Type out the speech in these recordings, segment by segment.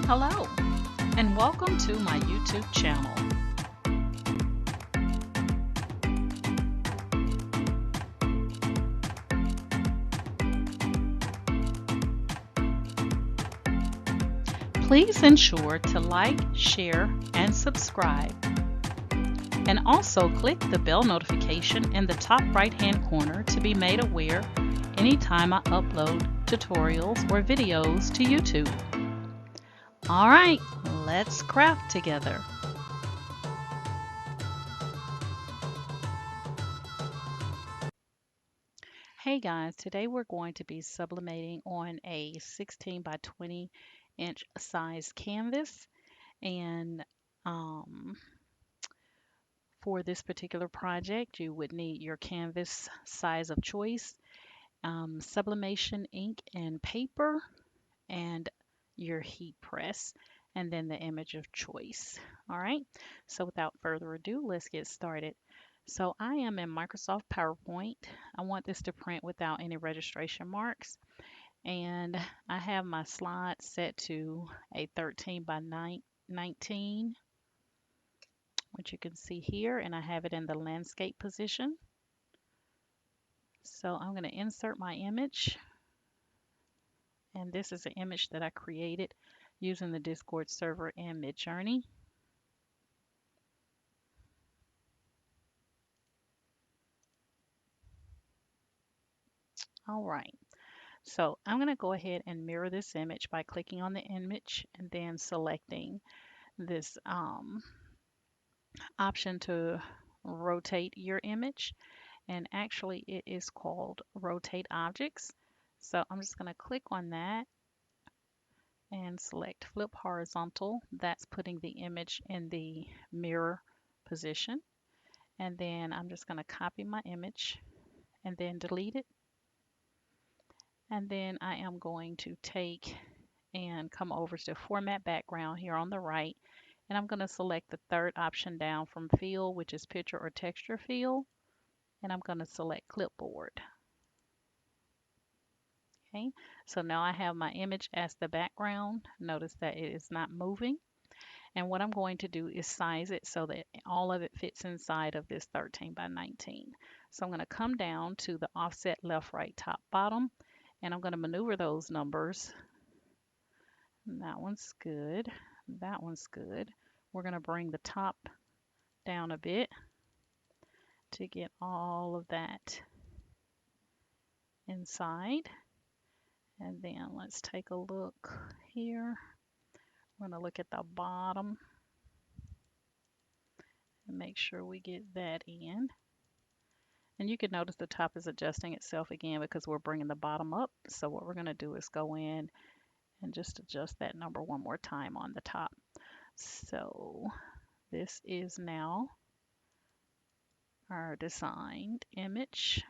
Hello, and welcome to my YouTube channel. Please ensure to like, share, and subscribe. And also click the bell notification in the top right-hand corner to be made aware anytime I upload tutorials or videos to YouTube. All right, let's craft together. Hey guys, today we're going to be sublimating on a 16 by 20 inch size canvas. And for this particular project, you would need your canvas size of choice, sublimation ink and paper, and your heat press, and then the image of choice. All right, so without further ado, let's get started. So I am in Microsoft PowerPoint. I want this to print without any registration marks. And I have my slide set to a 13 by 19, which you can see here, and I have it in the landscape position. So I'm going to insert my image, and this is an image that I created using the Discord server in Midjourney. All right, so I'm going to go ahead and mirror this image by clicking on the image and then selecting this option to rotate your image. And actually it is called rotate objects. So I'm just going to click on that and select flip horizontal. That's putting the image in the mirror position. And then I'm just going to copy my image and then delete it. And then I am going to take and come over to format background here on the right. And I'm going to select the third option down from fill, which is picture or texture fill. And I'm going to select clipboard. Okay, so now I have my image as the background. Notice that it is not moving. And what I'm going to do is size it so that all of it fits inside of this 13 by 19. So I'm going to come down to the offset left, right, top, bottom, and I'm going to maneuver those numbers. And that one's good. That one's good. We're going to bring the top down a bit to get all of that inside. And then let's take a look here. We're going to look at the bottom and make sure we get that in. And you can notice the top is adjusting itself again because we're bringing the bottom up. So what we're going to do is go in and just adjust that number one more time on the top. So this is now our designed image.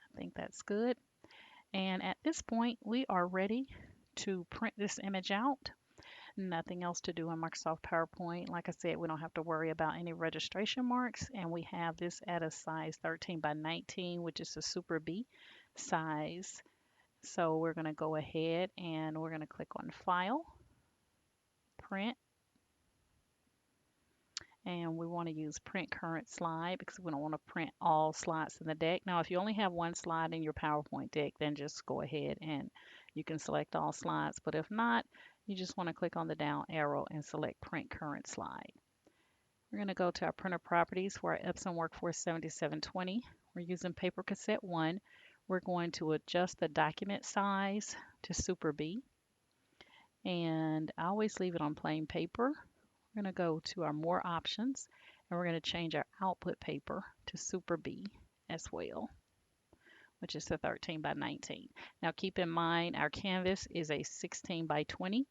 I think that's good. And at this point, we are ready to print this image out. Nothing else to do in Microsoft PowerPoint. Like I said, we don't have to worry about any registration marks, and we have this at a size 13 by 19, which is a super B size. So we're going to go ahead and we're going to click on File, Print, and we want to use Print Current Slide because we don't want to print all slides in the deck. Now, if you only have one slide in your PowerPoint deck, then just go ahead and you can select all slides. But if not, you just want to click on the down arrow and select Print Current Slide. We're going to go to our printer properties for our Epson Workforce 7720. We're using paper cassette 1. We're going to adjust the document size to Super B. And I always leave it on plain paper. We're going to go to our more options and we're going to change our output paper to Super B as well, which is the 13 by 19. Now keep in mind our canvas is a 16 by 20.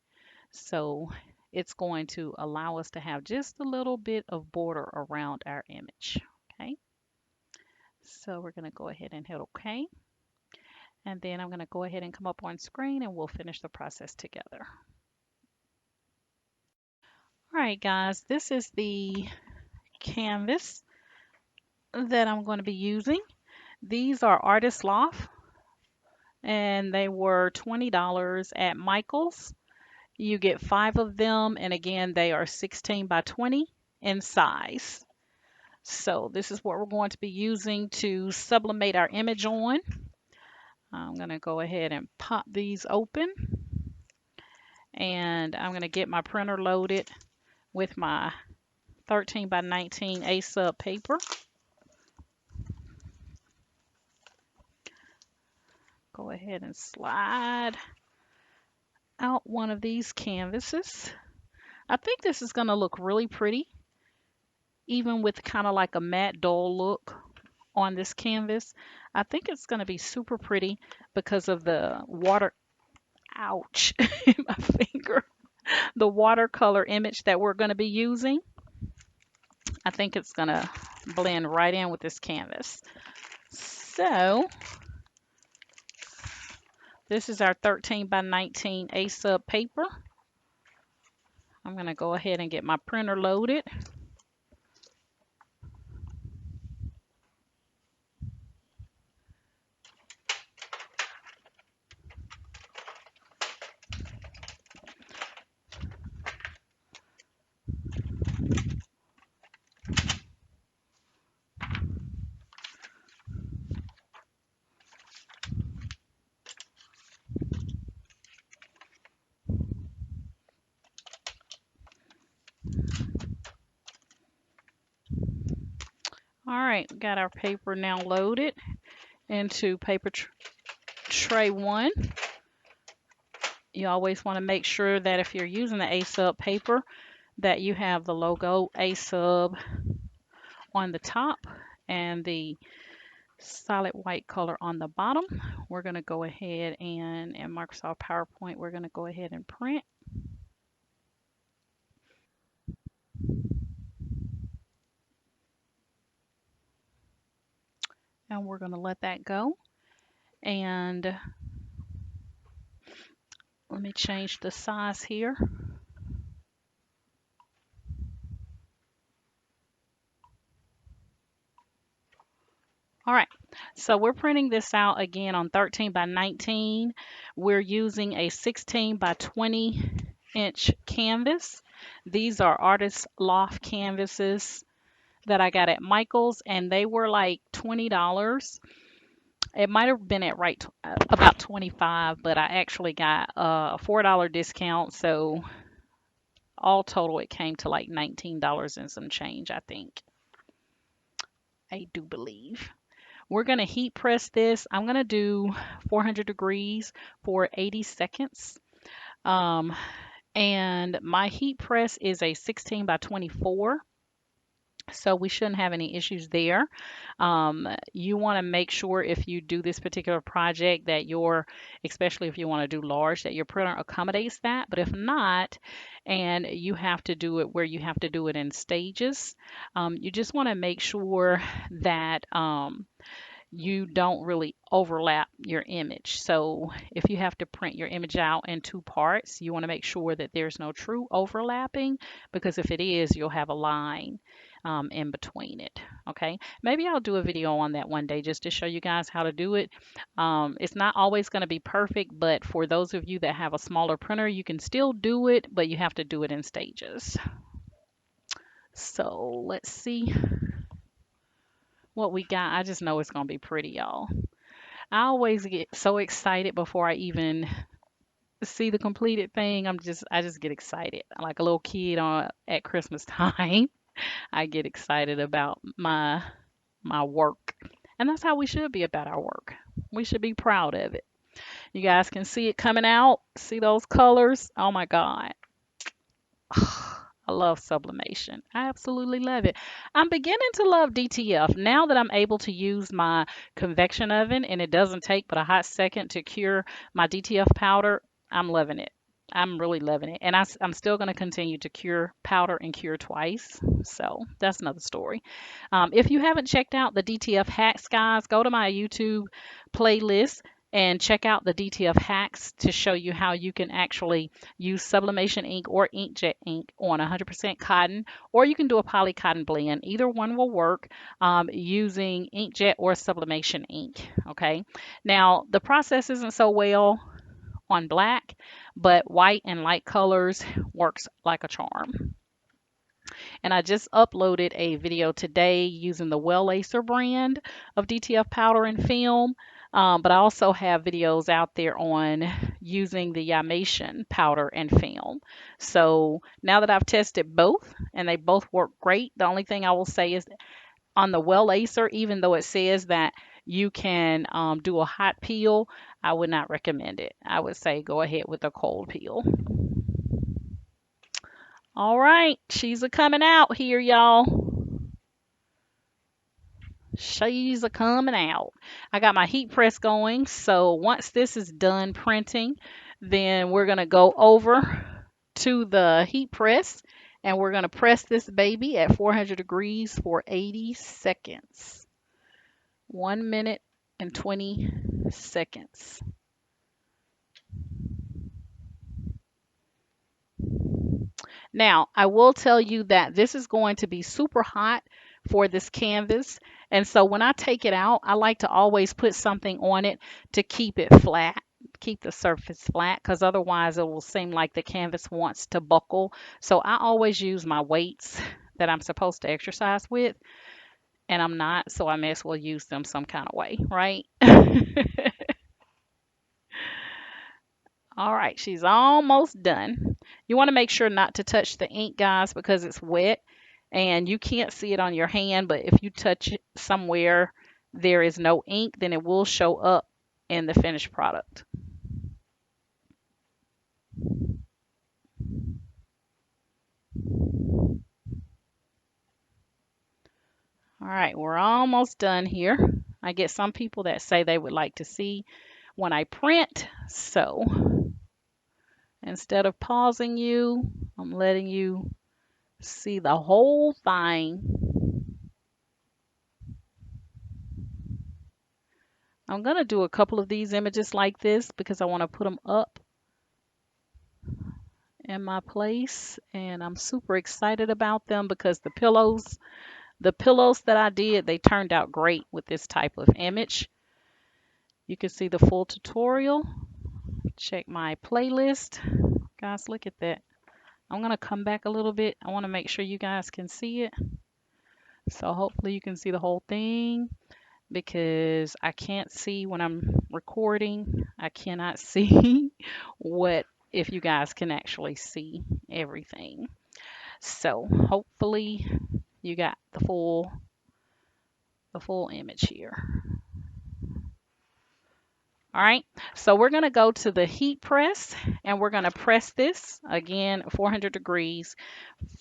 So it's going to allow us to have just a little bit of border around our image. Okay, so we're going to go ahead and hit OK. And then I'm going to go ahead and come up on screen and we'll finish the process together. All right, guys, this is the canvas that I'm going to be using. These are Artist Loft, and they were $20 at Michael's. You get 5 of them, and again, they are 16 by 20 in size. So this is what we're going to be using to sublimate our image on. I'm going to go ahead and pop these open, and I'm going to get my printer loaded with my 13 by 19 A-sub paper. Go ahead and slide out one of these canvases. I think this is going to look really pretty, even with kind of like a matte dull look on this canvas. I think it's going to be super pretty because of the water, ouch, my finger, the watercolor image that we're going to be using. I think it's going to blend right in with this canvas. So this is our 13 by 19 A-sub paper. I'm going to go ahead and get my printer loaded. All right, we got our paper now loaded into paper tray 1. You always want to make sure that if you're using the A-sub paper that you have the logo A-sub on the top and the solid white color on the bottom. We're going to go ahead and in Microsoft PowerPoint, we're going to go ahead and print. And we're going to let that go. And let me change the size here. All right, so we're printing this out again on 13 by 19. We're using a 16 by 20 inch canvas. These are Artist Loft canvases that I got at Michael's, and they were like $20. It might have been at about 25, but I actually got a $4 discount, so all total it came to like $19 and some change, I think. I do believe. We're going to heat press this. I'm going to do 400 degrees for 80 seconds. And my heat press is a 16 by 24. So we shouldn't have any issues there. You want to make sure if you do this particular project that especially if you want to do large, that your printer accommodates that. But if not, and you have to do it where you have to do it in stages, you just want to make sure that you don't really overlap your image. So if you have to print your image out in 2 parts, you want to make sure that there's no true overlapping, because if it is, you'll have a line in between it. Okay, maybe I'll do a video on that one day just to show you guys how to do it. It's not always going to be perfect, but for those of you that have a smaller printer, you can still do it, but you have to do it in stages. So let's see what we got. I just know it's going to be pretty, y'all. I always get so excited before I even see the completed thing. I just get excited. Like a little kid at Christmas time. I get excited about my work. And that's how we should be about our work. We should be proud of it. You guys can see it coming out. See those colors? Oh my God. I love sublimation. I absolutely love it. I'm beginning to love DTF now that I'm able to use my convection oven and it doesn't take but a hot second to cure my DTF powder. I'm loving it. I'm really loving it. And I'm still going to continue to cure powder and cure twice. So that's another story. If you haven't checked out the DTF hacks, guys, go to my YouTube playlist and check out the DTF hacks to show you how you can actually use sublimation ink or inkjet ink on 100% cotton, or you can do a poly cotton blend. Either one will work using inkjet or sublimation ink. Okay. Now the process isn't so well on black, but white and light colors works like a charm. And I just uploaded a video today using the Well Lacer brand of DTF powder and film. But I also have videos out there on using the Yamation powder and film. So now that I've tested both and they both work great, the only thing I will say is on the Well Lacer, even though it says that you can do a hot peel, I would not recommend it. I would say go ahead with a cold peel. All right, she's a coming out here, y'all. She's a coming out. I got my heat press going, so once this is done printing, then we're gonna go over to the heat press and we're gonna press this baby at 400 degrees for 80 seconds. 1 minute and 20 seconds. Now, I will tell you that this is going to be super hot for this canvas. And so when I take it out, I like to always put something on it to keep it flat, keep the surface flat, because otherwise it will seem like the canvas wants to buckle. So I always use my weights that I'm supposed to exercise with, and I'm not, so I may as well use them some kind of way, right? All right, she's almost done. You want to make sure not to touch the ink, guys, because it's wet and you can't see it on your hand, but if you touch it somewhere there is no ink, then it will show up in the finished product. All right, we're almost done here. I get some people that say they would like to see when I print, so instead of pausing you, I'm letting you see the whole thing. I'm going to do a couple of these images like this because I want to put them up in my place, and I'm super excited about them because the pillows that I did, they turned out great with this type of image. You can see the full tutorial. Check my playlist. Guys, look at that. I'm going to come back a little bit. I want to make sure you guys can see it. So hopefully you can see the whole thing, because I can't see when I'm recording. I cannot see what if you guys can actually see everything. So hopefully you got the full image here. All right, so we're going to go to the heat press and we're going to press this again 400 degrees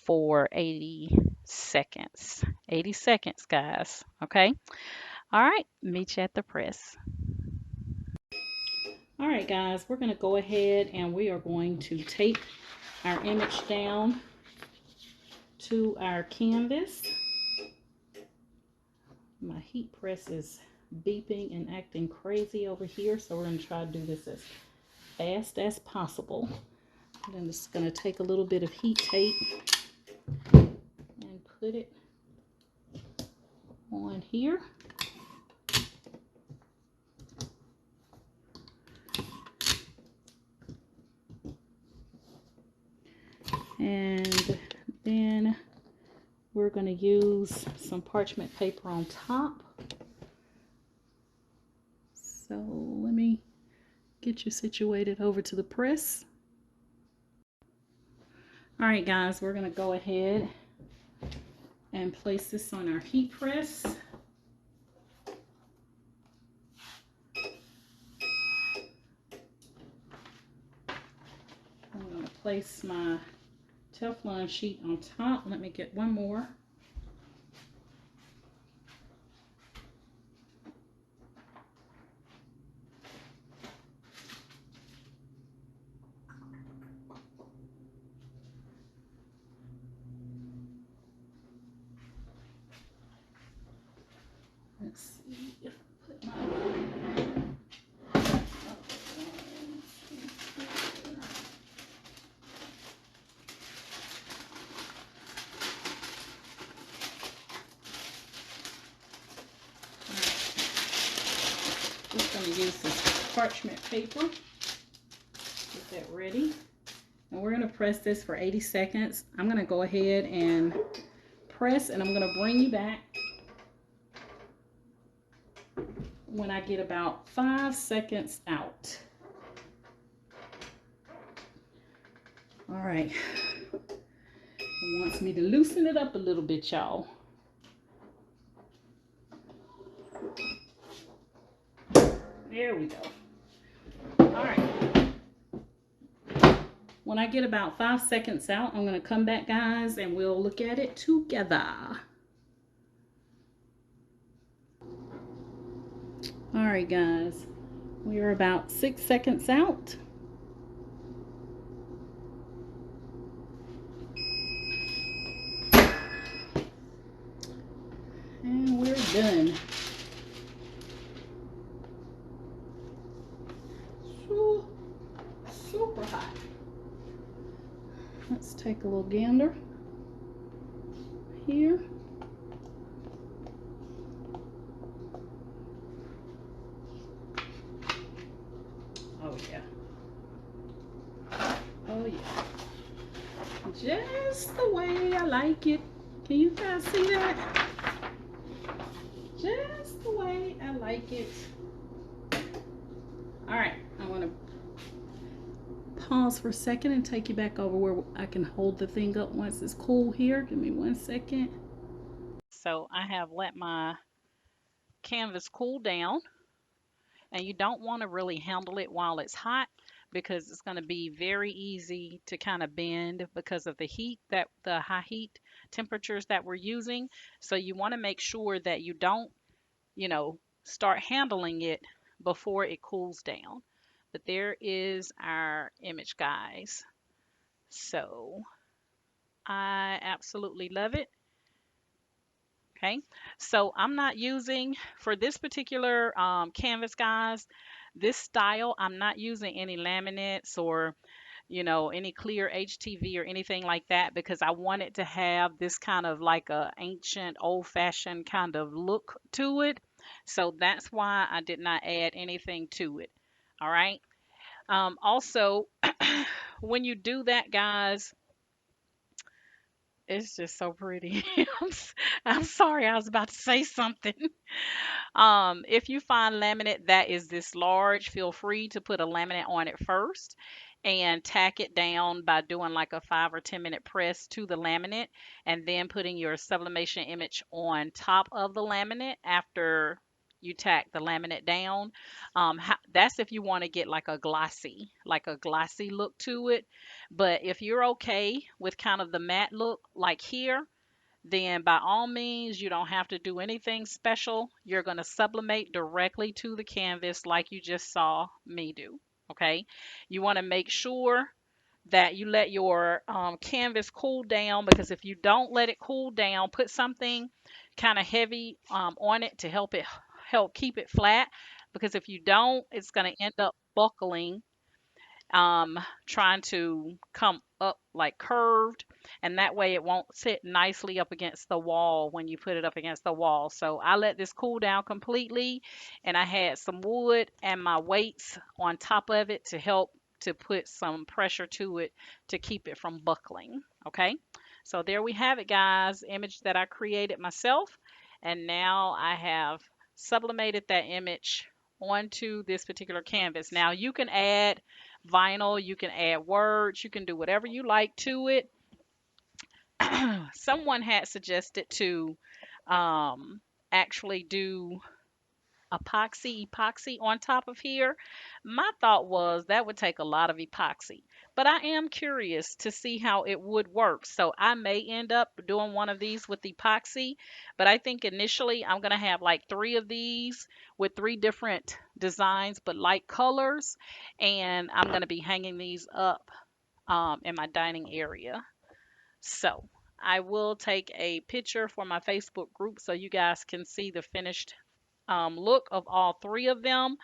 for 80 seconds. 80 seconds, guys. Okay. All right, meet you at the press. All right, guys, we're going to go ahead and we are going to take our image down to our canvas. My heat press is beeping and acting crazy over here, so we're going to try to do this as fast as possible. And I'm just going to take a little bit of heat tape and put it on here. And then we're going to use some parchment paper on top. So let me get you situated over to the press. All right, guys, we're going to go ahead and place this on our heat press. I'm going to place my Teflon sheet on top. Let me get one more. Let's see if I put my just going to use this parchment paper. that ready. And we're going to press this for 80 seconds. I'm going to go ahead and press, and I'm going to bring you back when I get about 5 seconds out. All right. It wants me to loosen it up a little bit, y'all. There we go. All right. When I get about 5 seconds out, I'm going to come back, guys, and we'll look at it together. All right, guys. We are about 6 seconds out. And we're done. Super hot. Let's take a little gander here. Oh yeah. Oh yeah. Just the way I like it. Can you guys see that? Just the way I like it. All right, I want to pause for a second and take you back over where I can hold the thing up once it's cool here. Give me 1 second. So I have let my canvas cool down, and you don't want to really handle it while it's hot because it's going to be very easy to kind of bend because of the heat, that the high heat temperatures that we're using. So you want to make sure that you don't, start handling it before it cools down. But there is our image, guys. So I absolutely love it. Okay, so I'm not using, for this particular canvas, guys, this style, I'm not using any laminates or, any clear HTV or anything like that, because I want it to have this kind of like a ancient, old-fashioned kind of look to it. So that's why I did not add anything to it. All right. Also, when you do that, guys, it's just so pretty. I'm sorry, I was about to say something. If you find laminate that is this large, feel free to put a laminate on it first and tack it down by doing like a 5 or 10 minute press to the laminate, and then putting your sublimation image on top of the laminate after you tack the laminate down. That's if you want to get like a glossy look to it. But if you're okay with kind of the matte look like here, then by all means, you don't have to do anything special. You're going to sublimate directly to the canvas like you just saw me do. Okay. You want to make sure that you let your canvas cool down, because if you don't let it cool down, put something kind of heavy on it to help keep it flat, because if you don't, it's going to end up buckling, trying to come up like curved, and that way it won't sit nicely up against the wall when you put it up against the wall. So I let this cool down completely, and I had some wood and my weights on top of it to help to put some pressure to it to keep it from buckling. Okay, so there we have it, guys. Image that I created myself, and now I have sublimated that image onto this particular canvas. Now you can add vinyl, you can add words, you can do whatever you like to it. Someone had suggested to actually do epoxy on top of here. My thought was that would take a lot of epoxy, but I am curious to see how it would work. So I may end up doing one of these with epoxy, but I think initially I'm going to have like 3 of these with 3 different designs but light colors, and I'm going to be hanging these up in my dining area. So I will take a picture for my Facebook group so you guys can see the finished look of all 3 of them.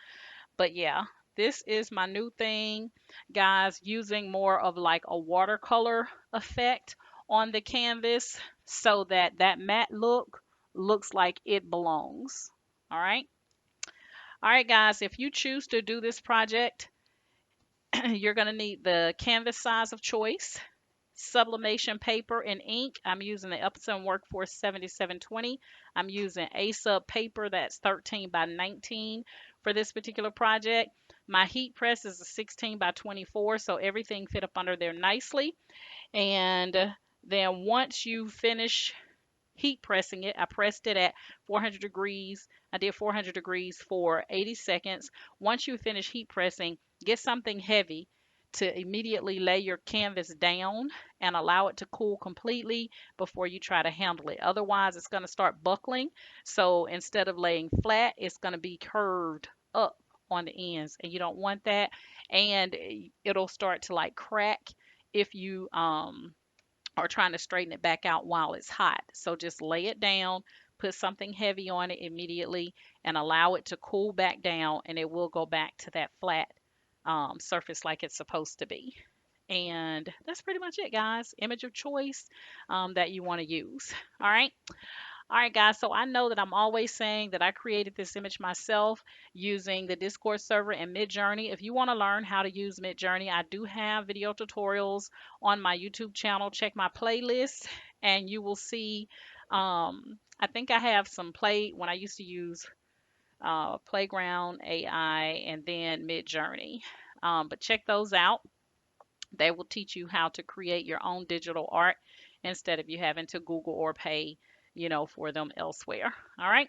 But yeah, this is my new thing, guys, using more of like a watercolor effect on the canvas so that that matte look looks like it belongs. All right. All right, guys, if you choose to do this project, You're going to need the canvas size of choice, sublimation paper and ink. I'm using the Epson Workforce 7720. I'm using A-Sub paper that's 13 by 19 for this particular project. My heat press is a 16 by 24, so everything fit up under there nicely. And then once you finish heat pressing it, I pressed it at 400 degrees. I did 400 degrees for 80 seconds. Once you finish heat pressing, get something heavy to immediately lay your canvas down and allow it to cool completely before you try to handle it. Otherwise, it's going to start buckling. So instead of laying flat, it's going to be curved up on the ends, and you don't want that. And it'll start to like crack if you or trying to straighten it back out while it's hot. So just lay it down, put something heavy on it immediately, and allow it to cool back down, and it will go back to that flat surface like it's supposed to be. And that's pretty much it, guys. Image of choice that you want to use. All right. All right, guys, so I know that I'm always saying that I created this image myself using the Discord server and Midjourney. If you want to learn how to use Midjourney, I do have video tutorials on my YouTube channel. Check my playlist and you will see, I think I have some when I used to use Playground AI and then Midjourney. But check those out. They will teach you how to create your own digital art instead of you having to Google or pay, for them elsewhere. All right.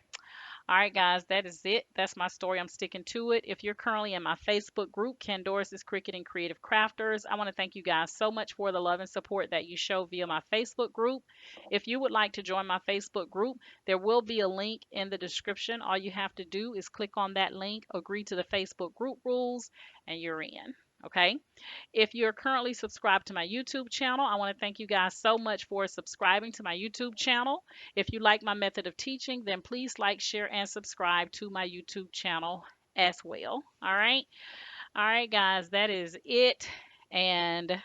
All right, guys, that is it. That's my story. I'm sticking to it. If you're currently in my Facebook group, Candoris Cricut and Creative Crafters, I want to thank you guys so much for the love and support that you show via my Facebook group. If you would like to join my Facebook group, there will be a link in the description. All you have to do is click on that link, agree to the Facebook group rules, and you're in. Okay. If you're currently subscribed to my YouTube channel, I want to thank you guys so much for subscribing to my YouTube channel. If you like my method of teaching, then please like, share, and subscribe to my YouTube channel as well. All right. All right, guys, that is it. And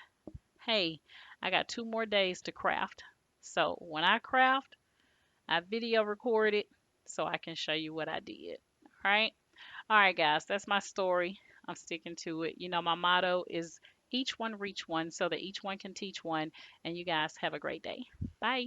hey, I got 2 more days to craft. So when I craft, I video record it so I can show you what I did. All right. All right, guys, that's my story. I'm sticking to it. My motto is each one reach one so that each one can teach one. And you guys have a great day. Bye.